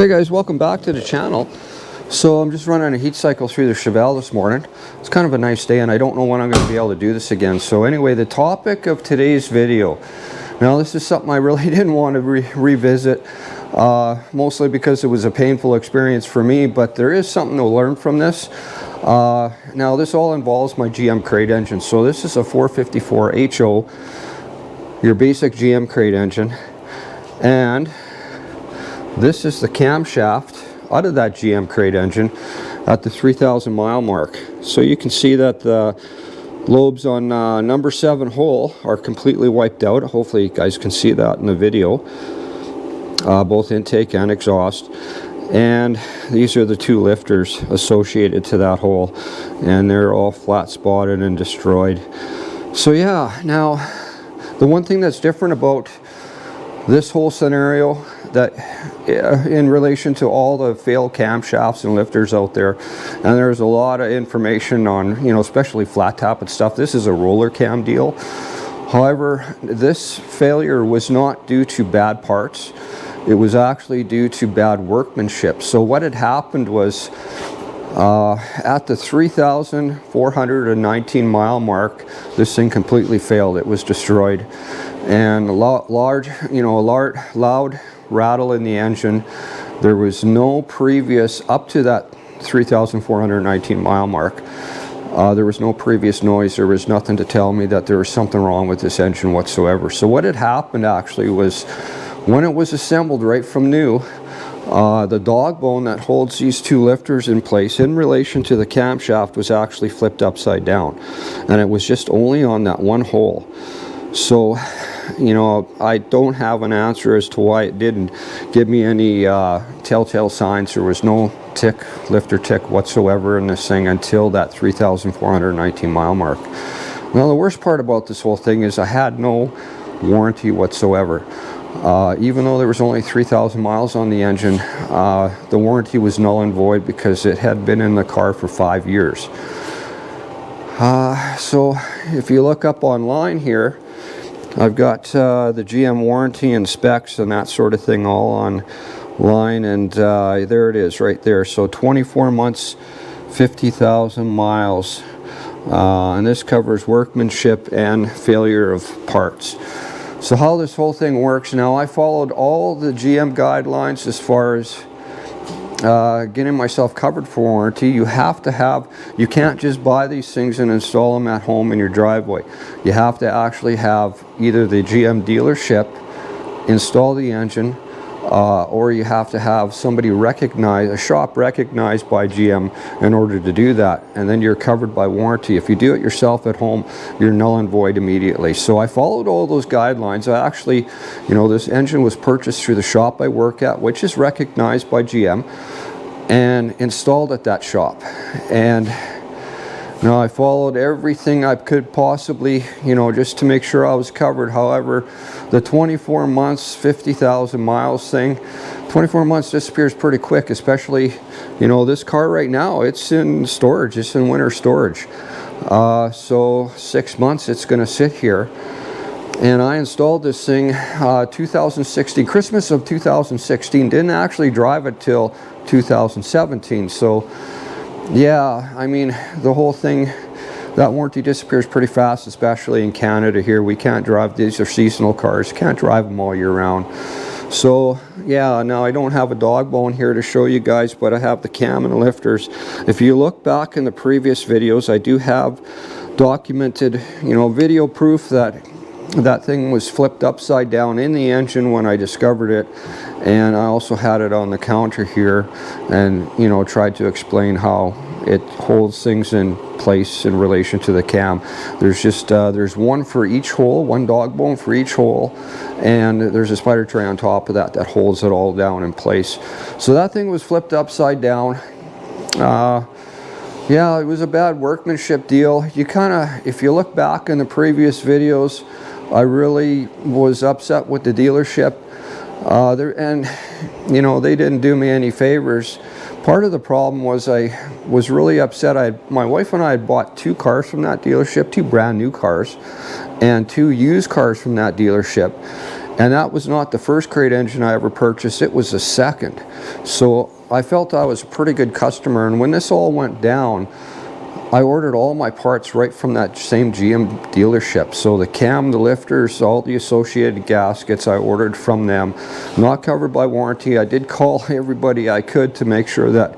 Hey guys, welcome back to the channel. So I'm just running a heat cycle through the Chevelle this morning. It's kind of a nice day and I don't know when I'm going to be able to do this again. So anyway, the topic of today's video. Now this is something I really didn't want to revisit, mostly because it was a painful experience for me, but there is something to learn from this. Now this all involves my GM crate engine. So this is a 454 HO, your basic GM crate engine. And this is the camshaft out of that GM crate engine at the 3,000 mile mark. So you can see that the lobes on number 7 hole are completely wiped out. Hopefully you guys can see that in the video, both intake and exhaust. And these are the 2 lifters associated to that hole, and they're all flat spotted and destroyed. So yeah, now the one thing that's different about this whole scenario, that in relation to all the failed camshafts and lifters out there, and there's a lot of information on, you know, especially flat top and stuff. This is a roller cam deal. However, this failure was not due to bad parts. It was actually due to bad workmanship. So what had happened was, at the 3,419 mile mark, this thing completely failed. It was destroyed, and a loud rattle in the engine. There was no previous, up to that 3,419 mile mark, there was no previous noise. There was nothing to tell me that there was something wrong with this engine whatsoever. So what had happened actually was, when it was assembled right from new, the dog bone that holds these 2 lifters in place in relation to the camshaft was actually flipped upside down, and it was just only on that one hole. So, you know, I don't have an answer as to why it didn't give me any telltale signs. There was no lifter tick whatsoever in this thing until that 3,419 mile mark. Now the worst part about this whole thing is I had no warranty whatsoever. Even though there was only 3,000 miles on the engine, the warranty was null and void because it had been in the car for 5 years. So if you look up online here, I've got the GM warranty and specs and that sort of thing all online, and there it is right there. So 24 months, 50,000 miles, and this covers workmanship and failure of parts. So how this whole thing works now, I followed all the GM guidelines as far as getting myself covered for warranty. You have to have, you can't just buy these things and install them at home in your driveway. You have to actually have either the GM dealership install the engine, or you have to have somebody recognized, a shop recognized by GM in order to do that, and then you're covered by warranty. If you do it yourself at home, you're null and void immediately. So I followed all those guidelines. I actually, you know, this engine was purchased through the shop I work at, which is recognized by GM, and installed at that shop. And now I followed everything I could possibly, you know, just to make sure I was covered. However, the 24 months, 50,000 miles thing, 24 months disappears pretty quick, especially, you know, this car right now, it's in storage, it's in winter storage. So 6 months it's going to sit here. And I installed this thing 2016, Christmas of 2016, didn't actually drive it till 2017. So yeah, I mean, the whole thing, that warranty disappears pretty fast, especially in Canada here. We can't drive, these are seasonal cars, can't drive them all year round. So yeah, now I don't have a dog bone here to show you guys, but I have the cam and the lifters. If you look back in the previous videos, I do have documented, you know, video proof that that thing was flipped upside down in the engine when I discovered it. And I also had it on the counter here, and, you know, tried to explain how it holds things in place in relation to the cam. There's just there's one for each hole, one dog bone for each hole, and there's a spider tray on top of that that holds it all down in place. So that thing was flipped upside down. Yeah, it was a bad workmanship deal. You kind of, if you look back in the previous videos, I really was upset with the dealership. And, you know, they didn't do me any favors. Part of the problem was I was really upset. My wife and I had bought 2 cars from that dealership, 2 brand new cars, and 2 used cars from that dealership. And that was not the first crate engine I ever purchased, it was the second. So I felt I was a pretty good customer, and when this all went down, I ordered all my parts right from that same GM dealership. So the cam, the lifters, all the associated gaskets, I ordered from them. Not covered by warranty. I did call everybody I could to make sure that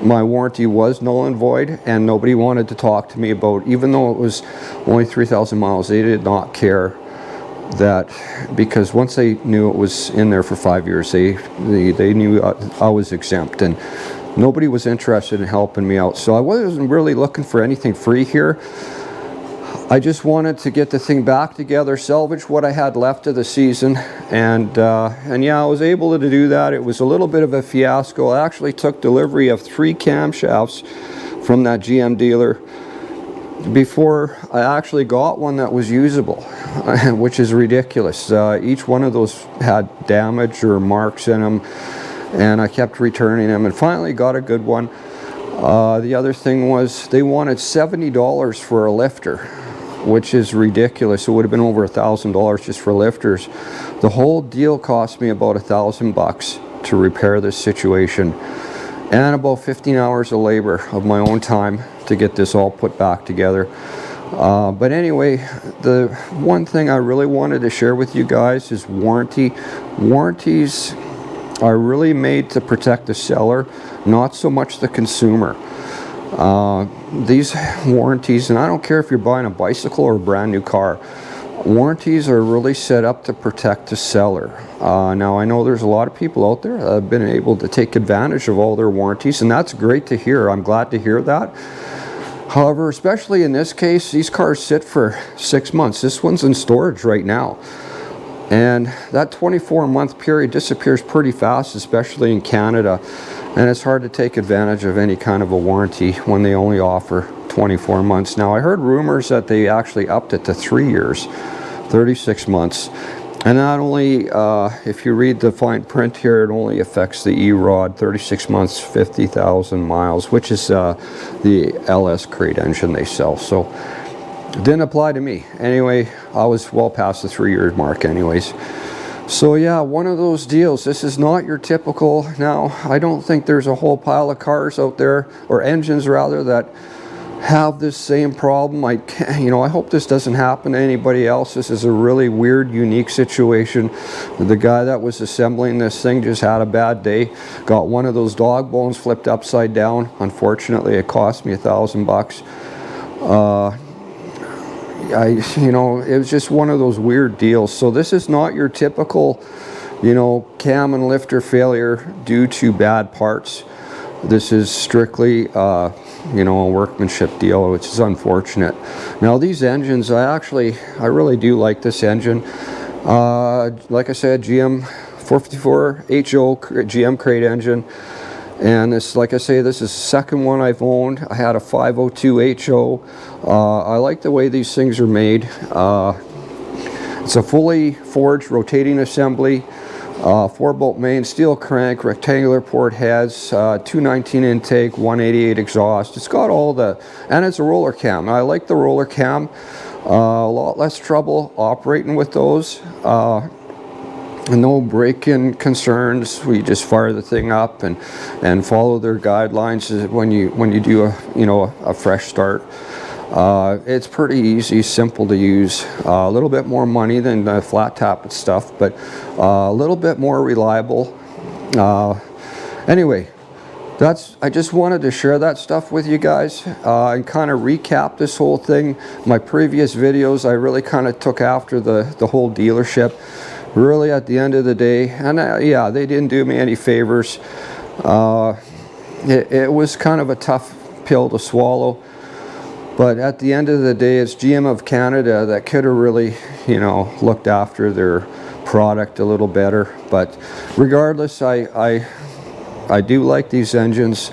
my warranty was null and void, and nobody wanted to talk to me about, even though it was only 3,000 miles, they did not care that, because once they knew it was in there for 5 years, they knew I was exempt, and nobody was interested in helping me out. So I wasn't really looking for anything free here. I just wanted to get the thing back together, salvage what I had left of the season, and yeah, I was able to do that. It was a little bit of a fiasco. I actually took delivery of 3 camshafts from that GM dealer before I actually got one that was usable, which is ridiculous. Each one of those had damage or marks in them, and I kept returning them, and finally got a good one. The other thing was they wanted $70 for a lifter, which is ridiculous. It would have been over $1,000 just for lifters. The whole deal cost me about $1,000 to repair this situation, and about 15 hours of labor of my own time to get this all put back together. But anyway, the one thing I really wanted to share with you guys is warranty. Warranties are really made to protect the seller, not so much the consumer. These warranties, and I don't care if you're buying a bicycle or a brand new car, warranties are really set up to protect the seller. Now I know there's a lot of people out there that have been able to take advantage of all their warranties, and that's great to hear. I'm glad to hear that. However, especially in this case, these cars sit for 6 months. This one's in storage right now. And that 24-month period disappears pretty fast, especially in Canada. And it's hard to take advantage of any kind of a warranty when they only offer 24 months. Now, I heard rumors that they actually upped it to 3 years, 36 months. And not only, if you read the fine print here, it only affects the E-Rod, 36 months, 50,000 miles, which is the LS crate engine they sell. So it didn't apply to me. Anyway, I was well past the 3-year mark anyways. So yeah, one of those deals. This is not your typical. Now, I don't think there's a whole pile of cars out there, or engines rather, that have this same problem. I hope this doesn't happen to anybody else. This is a really weird, unique situation. The guy that was assembling this thing just had a bad day. Got one of those dog bones flipped upside down. Unfortunately, it cost me $1,000. It was just one of those weird deals. So this is not your typical, cam and lifter failure due to bad parts. This is strictly, a workmanship deal, which is unfortunate. Now these engines, I really do like this engine. Like I said, GM 454 HO GM crate engine. And this, like I say, this is the second one I've owned. I had a 502 HO. I like the way these things are made. It's a fully forged rotating assembly, 4-bolt main, steel crank, rectangular port heads, 219 intake, 188 exhaust. It's got all and it's a roller cam. I like the roller cam. A lot less trouble operating with those. No break-in concerns. We just fire the thing up and follow their guidelines when you do a fresh start. It's pretty easy, simple to use. A little bit more money than the flat tappet stuff, but a little bit more reliable. Anyway, I just wanted to share that stuff with you guys and kind of recap this whole thing. My previous videos, I really kind of took after the whole dealership. Really, at the end of the day, and yeah, they didn't do me any favors. It was kind of a tough pill to swallow, but at the end of the day, it's GM of Canada that could have really, looked after their product a little better. But regardless, I do like these engines.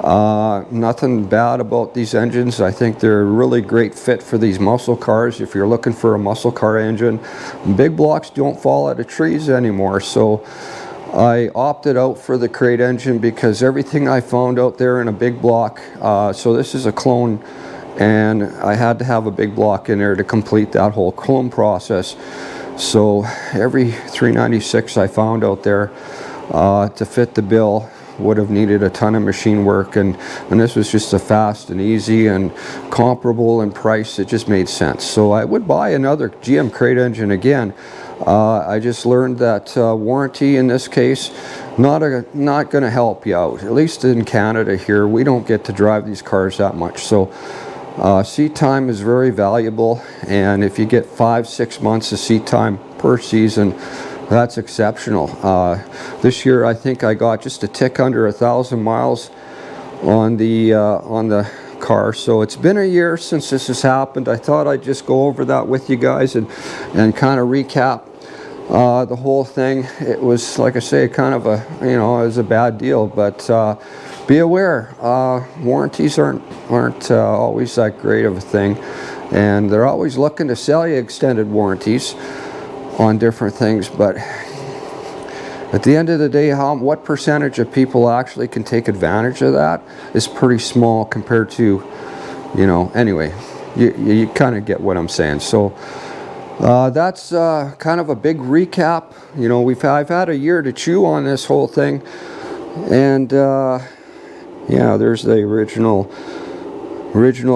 Nothing bad about these engines. I think they're a really great fit for these muscle cars. If you're looking for a muscle car engine, big blocks don't fall out of trees anymore. So I opted out for the crate engine because everything I found out there in a big block, so this is a clone, and I had to have a big block in there to complete that whole clone process. So every 396 I found out there to fit the bill would have needed a ton of machine work, and this was just a fast and easy and comparable in price. It just made sense. So I would buy another GM crate engine again. I just learned that warranty in this case not going to help you out. At least in Canada here, we don't get to drive these cars that much. So seat time is very valuable, and if you get 5-6 months of seat time per season, that's exceptional. This year I think I got just a tick under 1,000 miles on the car. So it's been a year since this has happened. I thought I'd just go over that with you guys and kind of recap the whole thing. It was, like I say, kind of a, it was a bad deal, but be aware, warranties aren't always that great of a thing, and they're always looking to sell you extended warranties on different things, but at the end of the day, what percentage of people actually can take advantage of that is pretty small compared to, anyway, you kind of get what I'm saying. So that's kind of a big recap. I've had a year to chew on this whole thing, and yeah, there's the original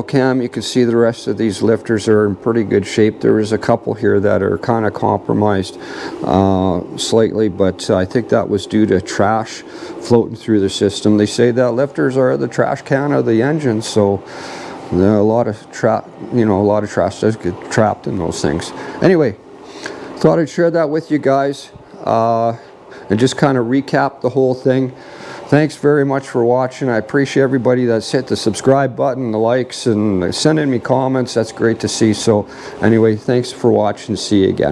cam. You can see the rest of these lifters are in pretty good shape. There is a couple here that are kind of compromised slightly, but I think that was due to trash floating through the system. They say that lifters are the trash can of the engine, so a lot of trash does get trapped in those things. Anyway, thought I'd share that with you guys and just kind of recap the whole thing. Thanks very much for watching. I appreciate everybody that's hit the subscribe button, the likes, and sending me comments. That's great to see. So anyway, thanks for watching. See you again.